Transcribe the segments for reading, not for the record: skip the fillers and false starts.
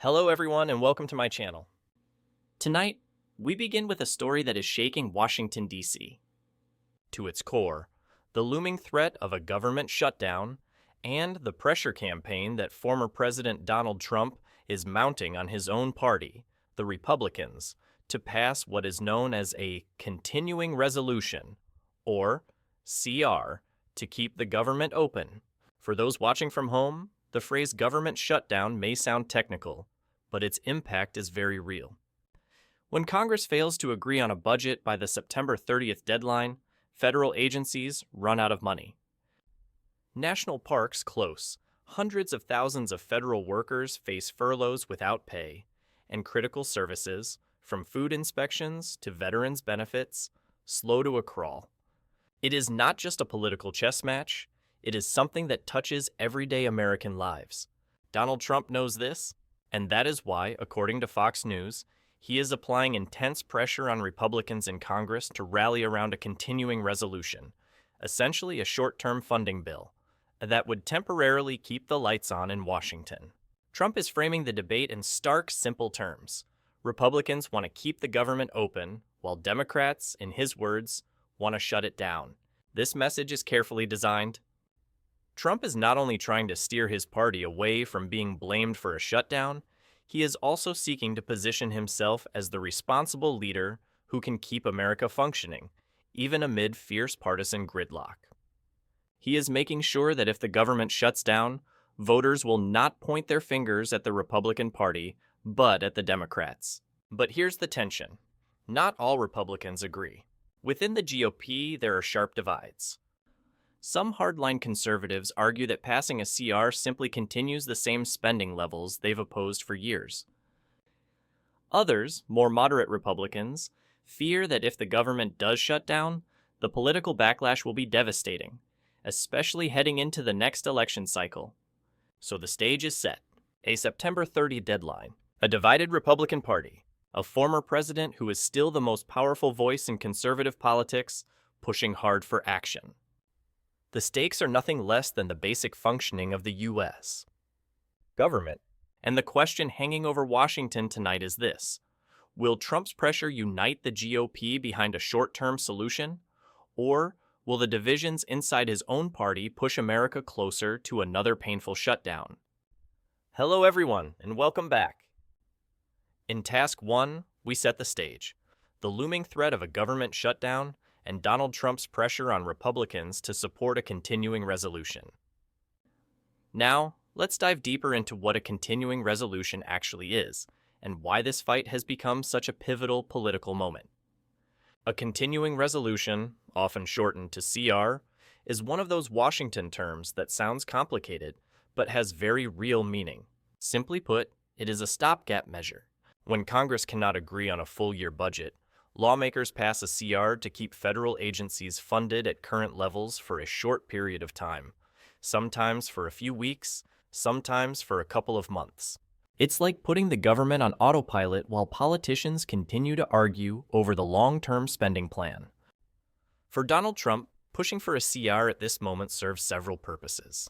Hello everyone and welcome to my channel. Tonight, we begin with a story that is shaking Washington, D.C. To its core, the looming threat of a government shutdown and the pressure campaign that former President Donald Trump is mounting on his own party, the Republicans, to pass what is known as a continuing resolution, or CR, to keep the government open. For those watching from home, the phrase government shutdown may sound technical, but its impact is very real. When Congress fails to agree on a budget by the September 30th deadline, federal agencies run out of money. National parks close. Hundreds of thousands of federal workers face furloughs without pay, and critical services, from food inspections to veterans' benefits, slow to a crawl. It is not just a political chess match, it is something that touches everyday American lives. Donald Trump knows this, and that is why, according to Fox News, he is applying intense pressure on Republicans in Congress to rally around a continuing resolution, essentially a short-term funding bill, that would temporarily keep the lights on in Washington. Trump is framing the debate in stark, simple terms. Republicans want to keep the government open, while Democrats, in his words, want to shut it down. This message is carefully designed. Trump is not only trying to steer his party away from being blamed for a shutdown, he is also seeking to position himself as the responsible leader who can keep America functioning, even amid fierce partisan gridlock. He is making sure that if the government shuts down, voters will not point their fingers at the Republican Party, but at the Democrats. But here's the tension. Not all Republicans agree. Within the GOP, there are sharp divides. Some hardline conservatives argue that passing a CR simply continues the same spending levels they've opposed for years. Others, more moderate Republicans, fear that if the government does shut down, the political backlash will be devastating, especially heading into the next election cycle. So the stage is set. A September 30 deadline, a divided Republican Party, a former president who is still the most powerful voice in conservative politics, pushing hard for action. The stakes are nothing less than the basic functioning of the U.S. government. And the question hanging over Washington tonight is this: will Trump's pressure unite the GOP behind a short-term solution? Or will the divisions inside his own party push America closer to another painful shutdown? Hello everyone, and welcome back. In Task 1, we set the stage: the looming threat of a government shutdown and Donald Trump's pressure on Republicans to support a continuing resolution. Now, let's dive deeper into what a continuing resolution actually is, and why this fight has become such a pivotal political moment. A continuing resolution, often shortened to CR, is one of those Washington terms that sounds complicated, but has very real meaning. Simply put, it is a stopgap measure. When Congress cannot agree on a full-year budget, lawmakers pass a CR to keep federal agencies funded at current levels for a short period of time, sometimes for a few weeks, sometimes for a couple of months. It's like putting the government on autopilot while politicians continue to argue over the long-term spending plan. For Donald Trump, pushing for a CR at this moment serves several purposes.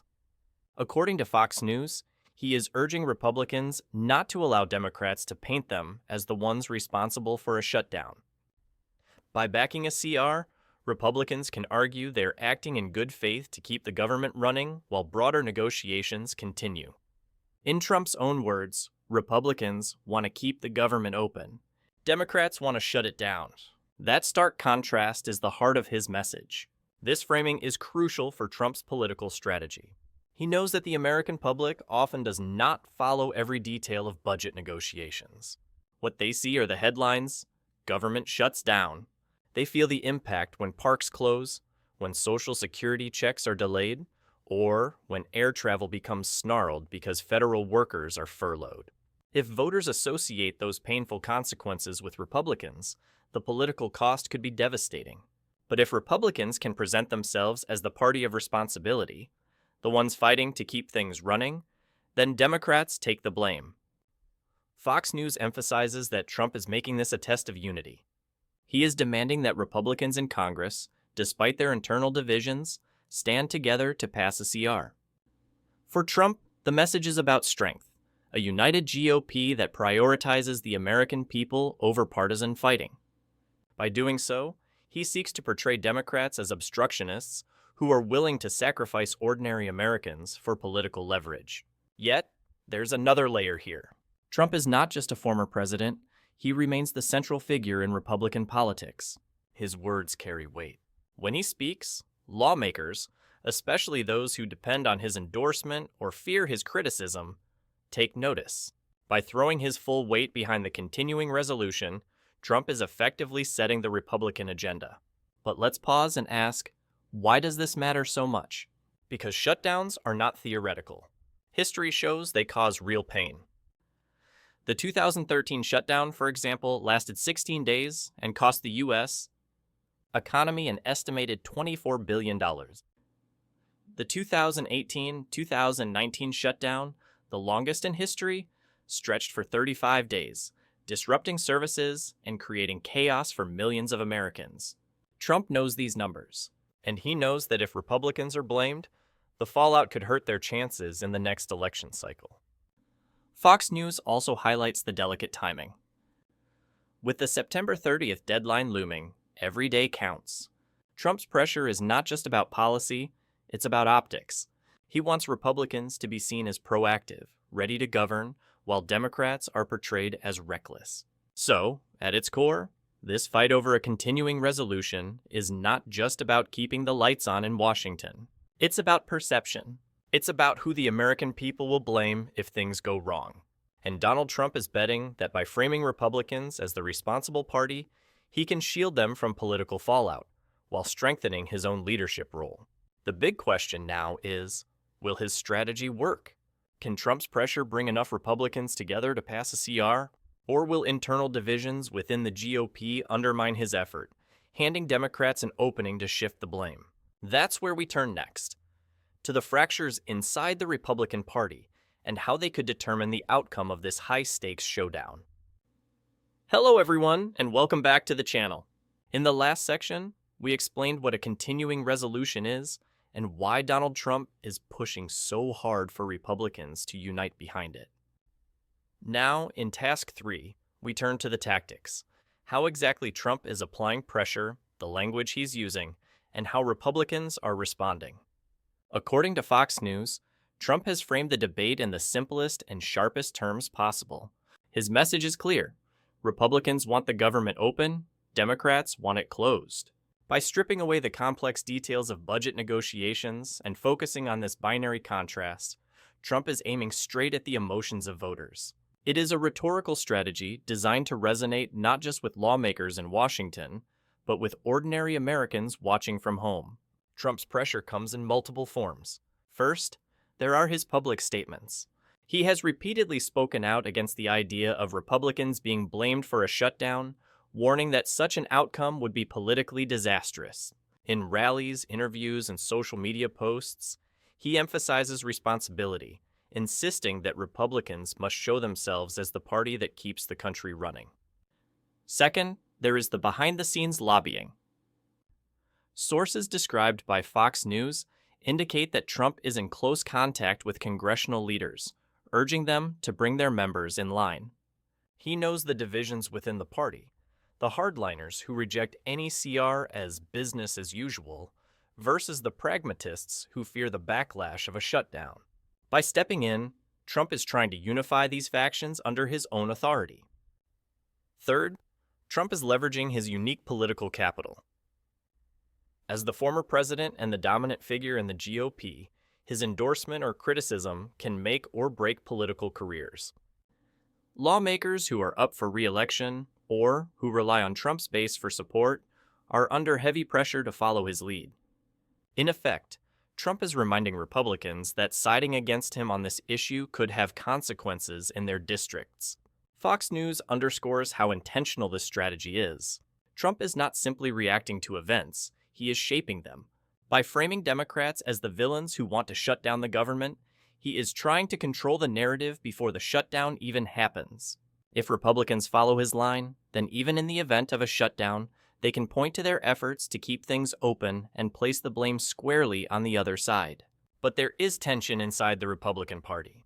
According to Fox News, he is urging Republicans not to allow Democrats to paint them as the ones responsible for a shutdown. By backing a CR, Republicans can argue they're acting in good faith to keep the government running while broader negotiations continue. In Trump's own words, Republicans want to keep the government open. Democrats want to shut it down. That stark contrast is the heart of his message. This framing is crucial for Trump's political strategy. He knows that the American public often does not follow every detail of budget negotiations. What they see are the headlines: government shuts down. They feel the impact when parks close, when Social Security checks are delayed, or when air travel becomes snarled because federal workers are furloughed. If voters associate those painful consequences with Republicans, the political cost could be devastating. But if Republicans can present themselves as the party of responsibility, the ones fighting to keep things running, then Democrats take the blame. Fox News emphasizes that Trump is making this a test of unity. He is demanding that Republicans in Congress, despite their internal divisions, stand together to pass a CR. For Trump, the message is about strength, a united GOP that prioritizes the American people over partisan fighting. By doing so, he seeks to portray Democrats as obstructionists who are willing to sacrifice ordinary Americans for political leverage. Yet, there's another layer here. Trump is not just a former president, he remains the central figure in Republican politics. His words carry weight. When he speaks, lawmakers, especially those who depend on his endorsement or fear his criticism, take notice. By throwing his full weight behind the continuing resolution, Trump is effectively setting the Republican agenda. But let's pause and ask, why does this matter so much? Because shutdowns are not theoretical. History shows they cause real pain. The 2013 shutdown, for example, lasted 16 days and cost the U.S. economy an estimated $24 billion. The 2018-2019 shutdown, the longest in history, stretched for 35 days, disrupting services and creating chaos for millions of Americans. Trump knows these numbers, and he knows that if Republicans are blamed, the fallout could hurt their chances in the next election cycle. Fox News also highlights the delicate timing. With the September 30th deadline looming, every day counts. Trump's pressure is not just about policy, it's about optics. He wants Republicans to be seen as proactive, ready to govern, while Democrats are portrayed as reckless. So, at its core, this fight over a continuing resolution is not just about keeping the lights on in Washington. It's about perception. It's about who the American people will blame if things go wrong. And Donald Trump is betting that by framing Republicans as the responsible party, he can shield them from political fallout, while strengthening his own leadership role. The big question now is, will his strategy work? Can Trump's pressure bring enough Republicans together to pass a CR? Or will internal divisions within the GOP undermine his effort, handing Democrats an opening to shift the blame? That's where we turn next, to the fractures inside the Republican Party and how they could determine the outcome of this high-stakes showdown. Hello everyone, and welcome back to the channel. In the last section, we explained what a continuing resolution is and why Donald Trump is pushing so hard for Republicans to unite behind it. Now, in Task 3, we turn to the tactics, how exactly Trump is applying pressure, the language he's using, and how Republicans are responding. According to Fox News, Trump has framed the debate in the simplest and sharpest terms possible. His message is clear. Republicans want the government open, Democrats want it closed. By stripping away the complex details of budget negotiations and focusing on this binary contrast, Trump is aiming straight at the emotions of voters. It is a rhetorical strategy designed to resonate not just with lawmakers in Washington, but with ordinary Americans watching from home. Trump's pressure comes in multiple forms. First, there are his public statements. He has repeatedly spoken out against the idea of Republicans being blamed for a shutdown, warning that such an outcome would be politically disastrous. In rallies, interviews, and social media posts, he emphasizes responsibility, insisting that Republicans must show themselves as the party that keeps the country running. Second, there is the behind-the-scenes lobbying. Sources described by Fox News indicate that Trump is in close contact with congressional leaders, urging them to bring their members in line. He knows the divisions within the party, the hardliners who reject any CR as business as usual, versus the pragmatists who fear the backlash of a shutdown. By stepping in, Trump is trying to unify these factions under his own authority. Third, Trump is leveraging his unique political capital. As the former president and the dominant figure in the GOP, his endorsement or criticism can make or break political careers. Lawmakers who are up for re-election or who rely on Trump's base for support are under heavy pressure to follow his lead. In effect, Trump is reminding Republicans that siding against him on this issue could have consequences in their districts. Fox News underscores how intentional this strategy is. Trump is not simply reacting to events, he is shaping them. By framing Democrats as the villains who want to shut down the government, he is trying to control the narrative before the shutdown even happens. If Republicans follow his line, then even in the event of a shutdown, they can point to their efforts to keep things open and place the blame squarely on the other side. But there is tension inside the Republican Party.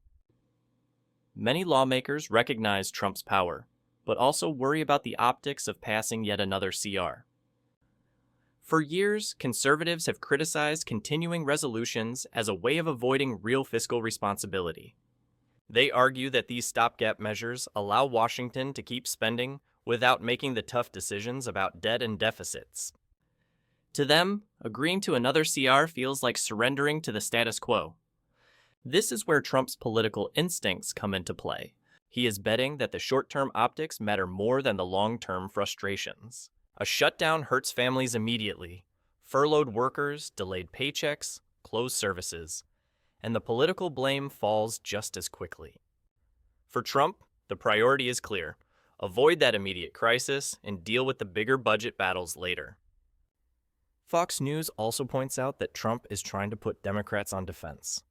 Many lawmakers recognize Trump's power, but also worry about the optics of passing yet another CR. For years, conservatives have criticized continuing resolutions as a way of avoiding real fiscal responsibility. They argue that these stopgap measures allow Washington to keep spending without making the tough decisions about debt and deficits. To them, agreeing to another CR feels like surrendering to the status quo. This is where Trump's political instincts come into play. He is betting that the short-term optics matter more than the long-term frustrations. A shutdown hurts families immediately. Furloughed workers, delayed paychecks, closed services, and the political blame falls just as quickly. For Trump, the priority is clear. Avoid that immediate crisis and deal with the bigger budget battles later. Fox News also points out that Trump is trying to put Democrats on defense.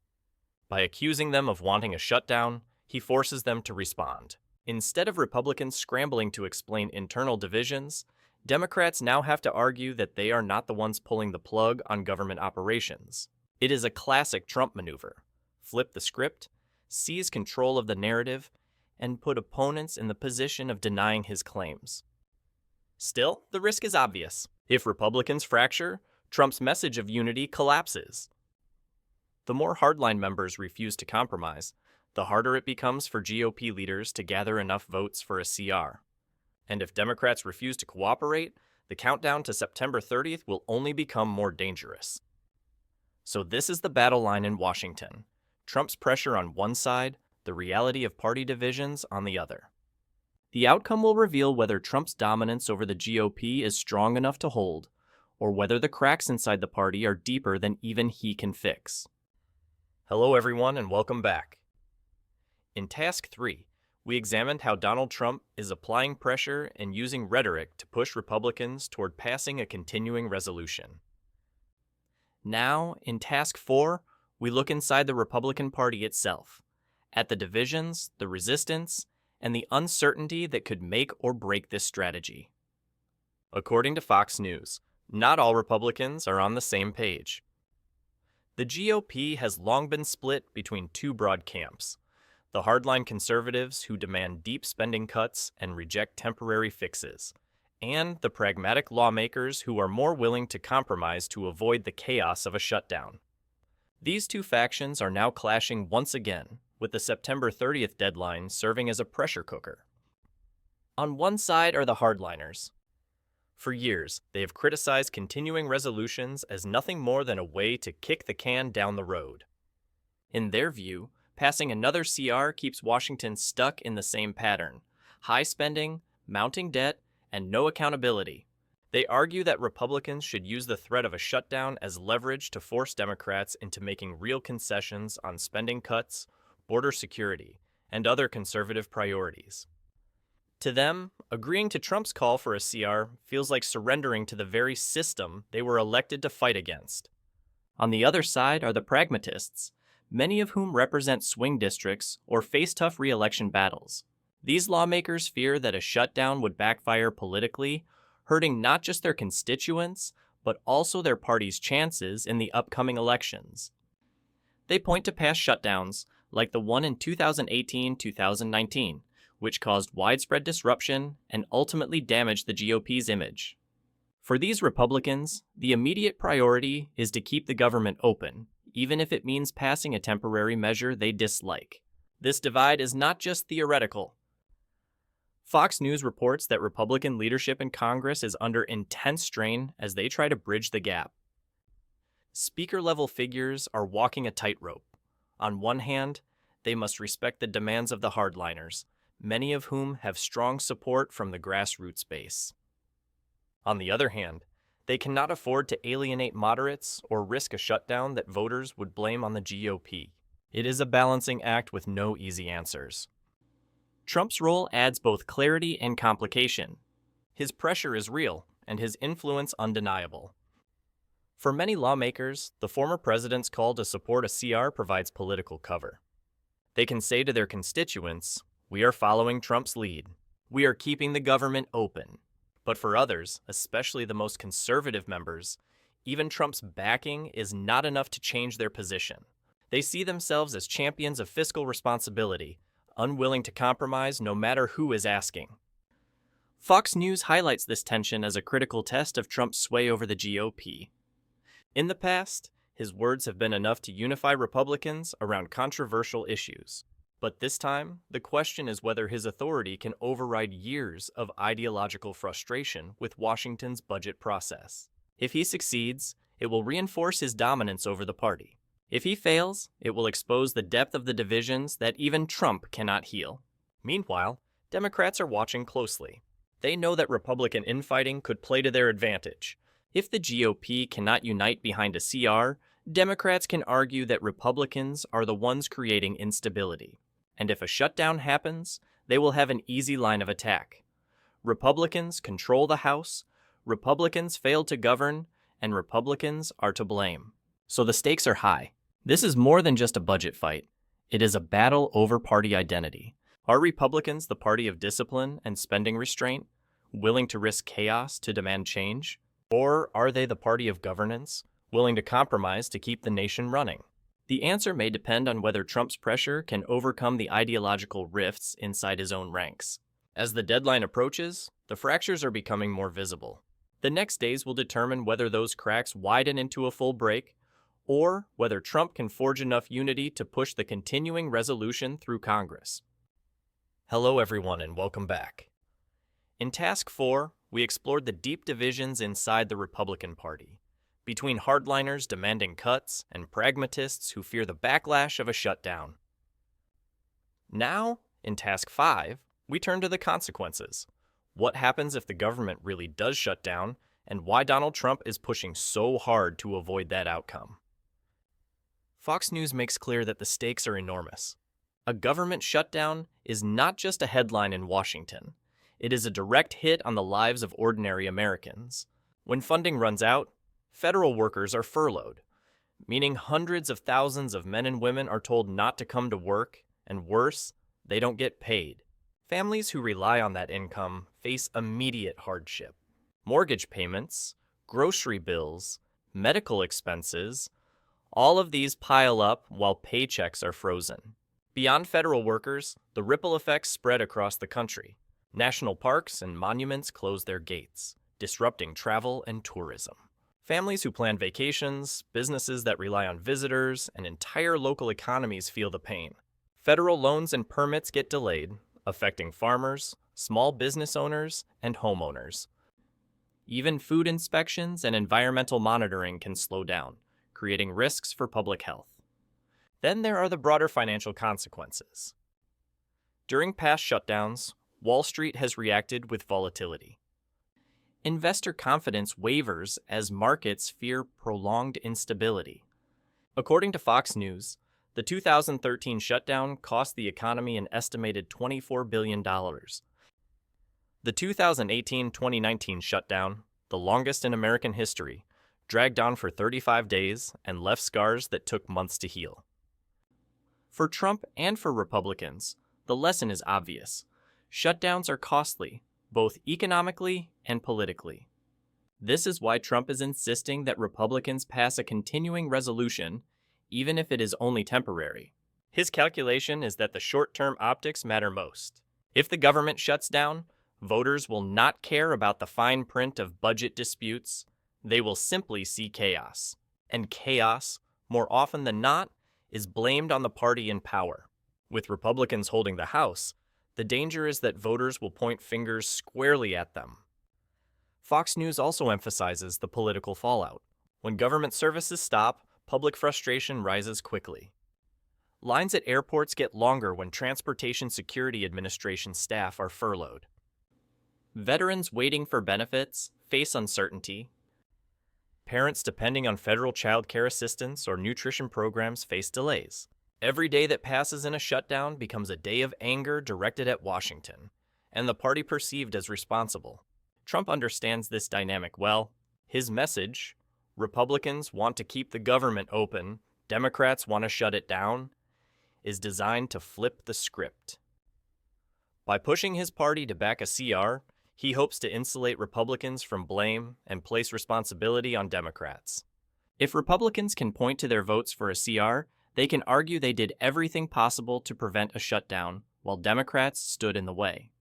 By accusing them of wanting a shutdown, he forces them to respond. Instead of Republicans scrambling to explain internal divisions, Democrats now have to argue that they are not the ones pulling the plug on government operations. It is a classic Trump maneuver. Flip the script, seize control of the narrative, and put opponents in the position of denying his claims. Still, the risk is obvious. If Republicans fracture, Trump's message of unity collapses. The more hardline members refuse to compromise, the harder it becomes for GOP leaders to gather enough votes for a CR. And if Democrats refuse to cooperate, the countdown to September 30th will only become more dangerous. So this is the battle line in Washington. Trump's pressure on one side, the reality of party divisions on the other. The outcome will reveal whether Trump's dominance over the GOP is strong enough to hold, or whether the cracks inside the party are deeper than even he can fix. Hello everyone and welcome back. In Task 3, we examined how Donald Trump is applying pressure and using rhetoric to push Republicans toward passing a continuing resolution. Now, in Task 4, we look inside the Republican Party itself, at the divisions, the resistance, and the uncertainty that could make or break this strategy. According to Fox News, not all Republicans are on the same page. The GOP has long been split between two broad camps: the hardline conservatives who demand deep spending cuts and reject temporary fixes, and the pragmatic lawmakers who are more willing to compromise to avoid the chaos of a shutdown. These two factions are now clashing once again, with the September 30th deadline serving as a pressure cooker. On one side are the hardliners. For years, they have criticized continuing resolutions as nothing more than a way to kick the can down the road. In their view, passing another CR keeps Washington stuck in the same pattern: high spending, mounting debt, and no accountability. They argue that Republicans should use the threat of a shutdown as leverage to force Democrats into making real concessions on spending cuts, border security, and other conservative priorities. To them, agreeing to Trump's call for a CR feels like surrendering to the very system they were elected to fight against. On the other side are the pragmatists, many of whom represent swing districts or face tough re-election battles. These lawmakers fear that a shutdown would backfire politically, hurting not just their constituents, but also their party's chances in the upcoming elections. They point to past shutdowns, like the one in 2018-2019, which caused widespread disruption and ultimately damaged the GOP's image. For these Republicans, the immediate priority is to keep the government open, even if it means passing a temporary measure they dislike. This divide is not just theoretical. Fox News reports that Republican leadership in Congress is under intense strain as they try to bridge the gap. Speaker-level figures are walking a tightrope. On one hand, they must respect the demands of the hardliners, many of whom have strong support from the grassroots base. On the other hand, they cannot afford to alienate moderates or risk a shutdown that voters would blame on the GOP. It is a balancing act with no easy answers. Trump's role adds both clarity and complication. His pressure is real, and his influence undeniable. For many lawmakers, the former president's call to support a CR provides political cover. They can say to their constituents, "We are following Trump's lead. We are keeping the government open." But for others, especially the most conservative members, even Trump's backing is not enough to change their position. They see themselves as champions of fiscal responsibility, unwilling to compromise no matter who is asking. Fox News highlights this tension as a critical test of Trump's sway over the GOP. In the past, his words have been enough to unify Republicans around controversial issues. But this time, the question is whether his authority can override years of ideological frustration with Washington's budget process. If he succeeds, it will reinforce his dominance over the party. If he fails, it will expose the depth of the divisions that even Trump cannot heal. Meanwhile, Democrats are watching closely. They know that Republican infighting could play to their advantage. If the GOP cannot unite behind a CR, Democrats can argue that Republicans are the ones creating instability. And if a shutdown happens, they will have an easy line of attack. Republicans control the House, Republicans failed to govern, and Republicans are to blame. So the stakes are high. This is more than just a budget fight. It is a battle over party identity. Are Republicans the party of discipline and spending restraint, willing to risk chaos to demand change? Or are they the party of governance, willing to compromise to keep the nation running? The answer may depend on whether Trump's pressure can overcome the ideological rifts inside his own ranks. As the deadline approaches, the fractures are becoming more visible. The next days will determine whether those cracks widen into a full break, or whether Trump can forge enough unity to push the continuing resolution through Congress. Hello everyone and welcome back. In Task 4, we explored the deep divisions inside the Republican Party, between hardliners demanding cuts and pragmatists who fear the backlash of a shutdown. Now, in Task 5, we turn to the consequences. What happens if the government really does shut down, and why Donald Trump is pushing so hard to avoid that outcome. Fox News makes clear that the stakes are enormous. A government shutdown is not just a headline in Washington. It is a direct hit on the lives of ordinary Americans. When funding runs out, federal workers are furloughed, meaning hundreds of thousands of men and women are told not to come to work, and worse, they don't get paid. Families who rely on that income face immediate hardship. Mortgage payments, grocery bills, medical expenses, all of these pile up while paychecks are frozen. Beyond federal workers, the ripple effects spread across the country. National parks and monuments close their gates, disrupting travel and tourism. Families who plan vacations, businesses that rely on visitors, and entire local economies feel the pain. Federal loans and permits get delayed, affecting farmers, small business owners, and homeowners. Even food inspections and environmental monitoring can slow down, creating risks for public health. Then there are the broader financial consequences. During past shutdowns, Wall Street has reacted with volatility. Investor confidence wavers as markets fear prolonged instability. According to Fox News, the 2013 shutdown cost the economy an estimated $24 billion. The 2018-2019 shutdown, the longest in American history, dragged on for 35 days and left scars that took months to heal. For Trump and for Republicans, the lesson is obvious. Shutdowns are costly, both economically and politically. This is why Trump is insisting that Republicans pass a continuing resolution, even if it is only temporary. His calculation is that the short-term optics matter most. If the government shuts down, voters will not care about the fine print of budget disputes. They will simply see chaos. And chaos, more often than not, is blamed on the party in power. With Republicans holding the House, the danger is that voters will point fingers squarely at them. Fox News also emphasizes the political fallout. When government services stop, public frustration rises quickly. Lines at airports get longer when Transportation Security Administration staff are furloughed. Veterans waiting for benefits face uncertainty. Parents depending on federal child care assistance or nutrition programs face delays. Every day that passes in a shutdown becomes a day of anger directed at Washington, and the party perceived as responsible. Trump understands this dynamic well. His message, Republicans want to keep the government open, Democrats want to shut it down, is designed to flip the script. By pushing his party to back a CR, he hopes to insulate Republicans from blame and place responsibility on Democrats. If Republicans can point to their votes for a CR, they can argue they did everything possible to prevent a shutdown while Democrats stood in the way.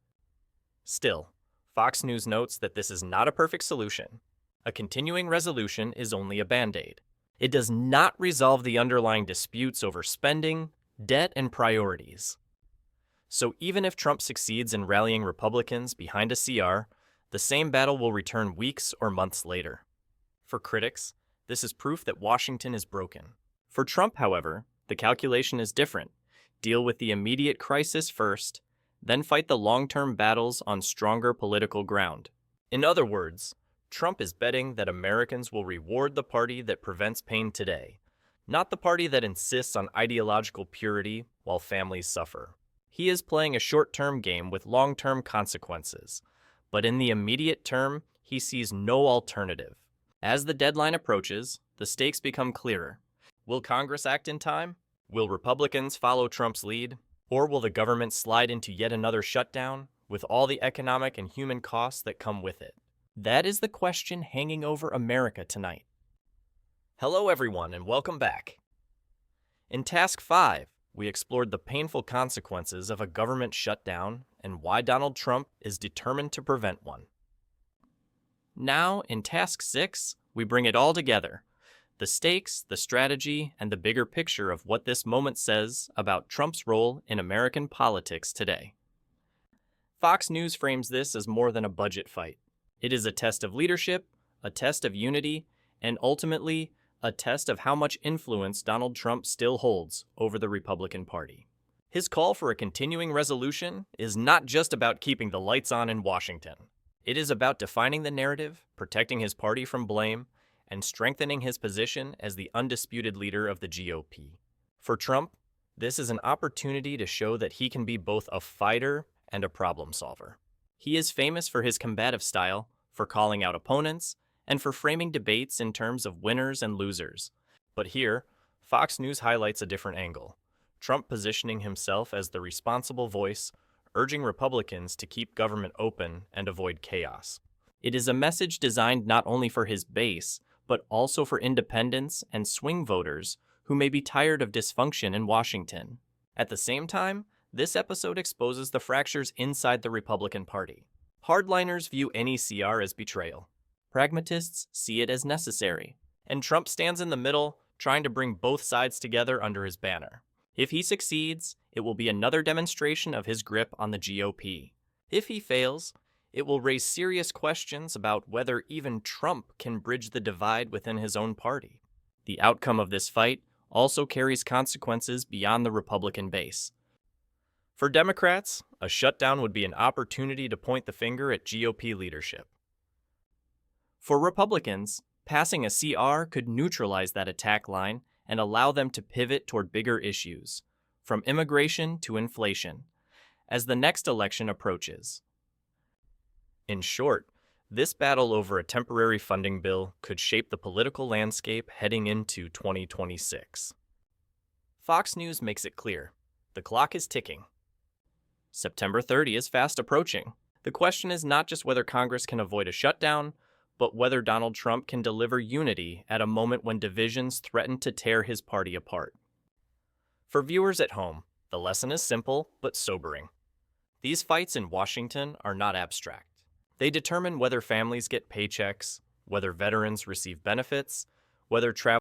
Still, Fox News notes that this is not a perfect solution. A continuing resolution is only a band-aid. It does not resolve the underlying disputes over spending, debt, and priorities. So even if Trump succeeds in rallying Republicans behind a CR, the same battle will return weeks or months later. For critics, this is proof that Washington is broken. For Trump, however, the calculation is different. Deal with the immediate crisis first, then fight the long-term battles on stronger political ground. In other words, Trump is betting that Americans will reward the party that prevents pain today, not the party that insists on ideological purity while families suffer. He is playing a short-term game with long-term consequences, but in the immediate term, he sees no alternative. As the deadline approaches, the stakes become clearer. Will Congress act in time? Will Republicans follow Trump's lead? Or will the government slide into yet another shutdown with all the economic and human costs that come with it? That is the question hanging over America tonight. Hello everyone and welcome back. In Task 5, we explored the painful consequences of a government shutdown and why Donald Trump is determined to prevent one. Now, in Task 6, we bring it all together. The stakes, the strategy, and the bigger picture of what this moment says about Trump's role in American politics today. Fox News frames this as more than a budget fight. It is a test of leadership, a test of unity, and ultimately, a test of how much influence Donald Trump still holds over the Republican Party. His call for a continuing resolution is not just about keeping the lights on in Washington. It is about defining the narrative, protecting his party from blame, and strengthening his position as the undisputed leader of the GOP. For Trump, this is an opportunity to show that he can be both a fighter and a problem solver. He is famous for his combative style, for calling out opponents, and for framing debates in terms of winners and losers. But here, Fox News highlights a different angle. Trump positioning himself as the responsible voice, urging Republicans to keep government open and avoid chaos. It is a message designed not only for his base, but also for independents and swing voters who may be tired of dysfunction in Washington. At the same time, this episode exposes the fractures inside the Republican Party. Hardliners view any CR as betrayal. Pragmatists see it as necessary. And Trump stands in the middle, trying to bring both sides together under his banner. If he succeeds, it will be another demonstration of his grip on the GOP. If he fails, it will raise serious questions about whether even Trump can bridge the divide within his own party. The outcome of this fight also carries consequences beyond the Republican base. For Democrats, a shutdown would be an opportunity to point the finger at GOP leadership. For Republicans, passing a CR could neutralize that attack line and allow them to pivot toward bigger issues, from immigration to inflation, as the next election approaches. In short, this battle over a temporary funding bill could shape the political landscape heading into 2026. Fox News makes it clear. The clock is ticking. September 30 is fast approaching. The question is not just whether Congress can avoid a shutdown, but whether Donald Trump can deliver unity at a moment when divisions threaten to tear his party apart. For viewers at home, the lesson is simple but sobering. These fights in Washington are not abstract. They determine whether families get paychecks, whether veterans receive benefits, whether travel